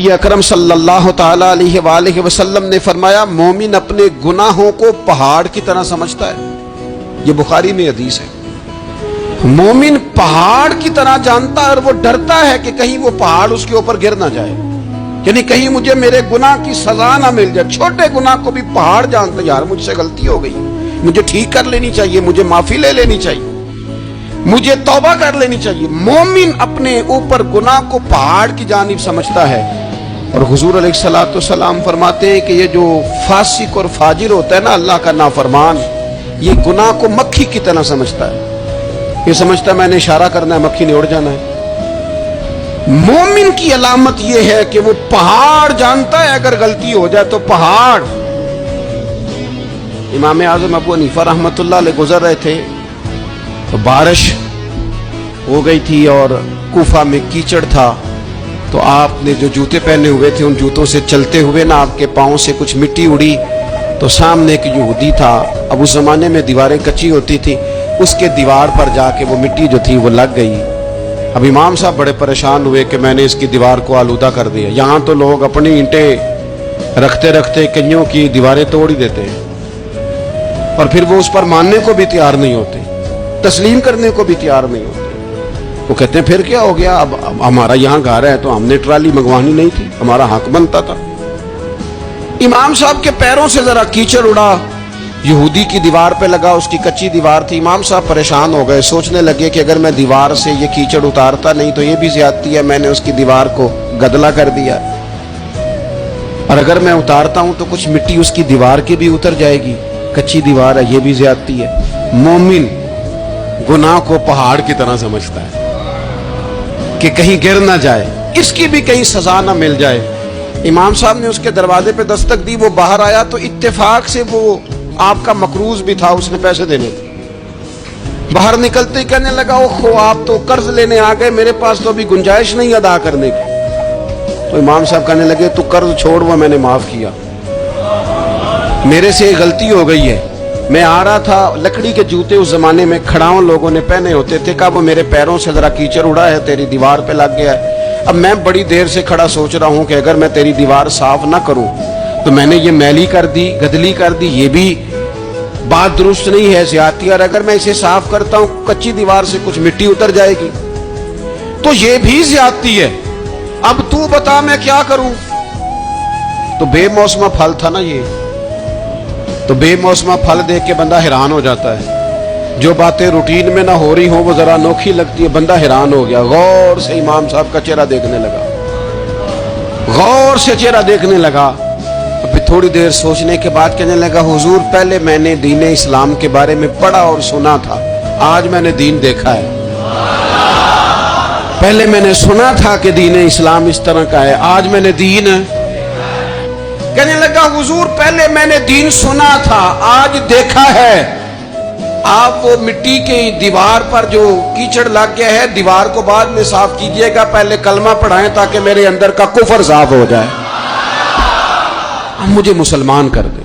یہ اکرم صلی اللہ تعالی علیہ وآلہ وسلم نے فرمایا مومن اپنے گناہوں کو پہاڑ کی طرح سمجھتا ہے. یہ بخاری میں حدیث ہے. مومن پہاڑ کی طرح جانتا ہے اور وہ ڈرتا ہے کہ کہیں وہ پہاڑ اس کے اوپر گر نہ جائے، یعنی کہیں مجھے میرے گناہ کی سزا نہ مل جائے. چھوٹے گناہ کو بھی پہاڑ جانتا ہے، یار مجھ سے غلطی ہو گئی، مجھے ٹھیک کر لینی چاہیے، مجھے معافی لے لینی چاہیے، مجھے توبہ کر لینی چاہیے. مومن اپنے اوپر گناہ کو پہاڑ کی جانب سمجھتا ہے. اور حضور علیہ الصلوۃ والسلام فرماتے ہیں کہ یہ جو فاسق اور فاجر ہوتا ہے نا، اللہ کا نافرمان، یہ گناہ کو مکھی کی طرح سمجھتا ہے. یہ سمجھتا ہے میں نے اشارہ کرنا ہے، مکھی نے اڑ جانا ہے. مومن کی علامت یہ ہے کہ وہ پہاڑ جانتا ہے، اگر غلطی ہو جائے تو پہاڑ. امام اعظم ابو حنیفہ رحمۃ اللہ علیہ گزر رہے تھے تو بارش ہو گئی تھی اور کوفہ میں کیچڑ تھا، تو آپ نے جو جوتے پہنے ہوئے تھے ان جوتوں سے چلتے ہوئے نا آپ کے پاؤں سے کچھ مٹی اڑی، تو سامنے ایک یہودی تھا. اب اس زمانے میں دیواریں کچی ہوتی تھی، اس کے دیوار پر جا کے وہ مٹی جو تھی وہ لگ گئی. اب امام صاحب بڑے پریشان ہوئے کہ میں نے اس کی دیوار کو آلودہ کر دیا. یہاں تو لوگ اپنی اینٹیں رکھتے رکھتے کئیوں کی دیواریں توڑ ہی دیتے ہیں، اور پھر وہ اس پر ماننے کو بھی تیار نہیں ہوتے، تسلیم کرنے کو بھی تیار نہیں ہوتے. وہ کہتے ہیں پھر کیا ہو گیا، اب ہمارا یہاں گھر ہے تو ہم نے ٹرالی منگوانی نہیں تھی، ہمارا حق بنتا تھا. امام صاحب کے پیروں سے ذرا کیچڑ اڑا، یہودی کی دیوار پہ لگا، اس کی کچی دیوار تھی. امام صاحب پریشان ہو گئے، سوچنے لگے کہ اگر میں دیوار سے یہ کیچڑ اتارتا نہیں تو یہ بھی زیادتی ہے، میں نے اس کی دیوار کو گدلا کر دیا، اور اگر میں اتارتا ہوں تو کچھ مٹی اس کی دیوار کی بھی اتر جائے گی، کچی دیوار ہے، یہ بھی زیادتی ہے. مومن گناہ کو پہاڑ کی طرح سمجھتا ہے کہ کہیں گر نہ جائے، اس کی بھی کہیں سزا نہ مل جائے. امام صاحب نے اس کے دروازے پہ دستک دی، وہ باہر آیا تو اتفاق سے وہ آپ کا مقروض بھی تھا، اس نے پیسے دینے تھے. باہر نکلتے ہی کہنے لگا اوہو آپ تو قرض لینے آ گئے، میرے پاس تو ابھی گنجائش نہیں ادا کرنے کی. تو امام صاحب کہنے لگے تو قرض چھوڑ، وہ میں نے معاف کیا، میرے سے غلطی ہو گئی ہے. میں آ رہا تھا، لکڑی کے جوتے اس زمانے میں کھڑاؤں لوگوں نے پہنے ہوتے تھے، کہا وہ میرے پیروں سے ذرا کیچڑ اڑا ہے، تیری دیوار پہ لگ گیا ہے. اب میں بڑی دیر سے کھڑا سوچ رہا ہوں کہ اگر میں تیری دیوار صاف نہ کروں تو میں نے یہ میلی کر دی، گدلی کر دی، یہ بھی بات درست نہیں ہے، زیادتی. اور اگر میں اسے صاف کرتا ہوں کچی دیوار سے کچھ مٹی اتر جائے گی تو یہ بھی زیادتی ہے. اب تو بتا میں کیا کروں. تو بے موسمہ پھل تھا نا یہ، تو بے موسمہ پھل دیکھ کے بندہ حیران ہو جاتا ہے. جو باتیں روٹین میں نہ ہو رہی ہوں وہ ذرا انوکھی لگتی ہے، بندہ حیران ہو گیا. غور سے امام صاحب کا چہرہ دیکھنے لگا، غور سے چہرہ دیکھنے لگا. پھر تھوڑی دیر سوچنے کے بعد کہنے لگا حضور پہلے میں نے دین اسلام کے بارے میں پڑھا اور سنا تھا، آج میں نے دین دیکھا ہے. پہلے میں نے سنا تھا کہ دین اسلام اس طرح کا ہے، آج میں نے دین. کہنے لگا حضور پہلے میں نے دین سنا تھا، آج دیکھا ہے. آپ وہ مٹی کی دیوار پر جو کیچڑ لگ گیا ہے، دیوار کو بعد میں صاف کیجئے گا، پہلے کلمہ پڑھائیں تاکہ میرے اندر کا کفر صاف ہو جائے. مجھے مسلمان کر دے.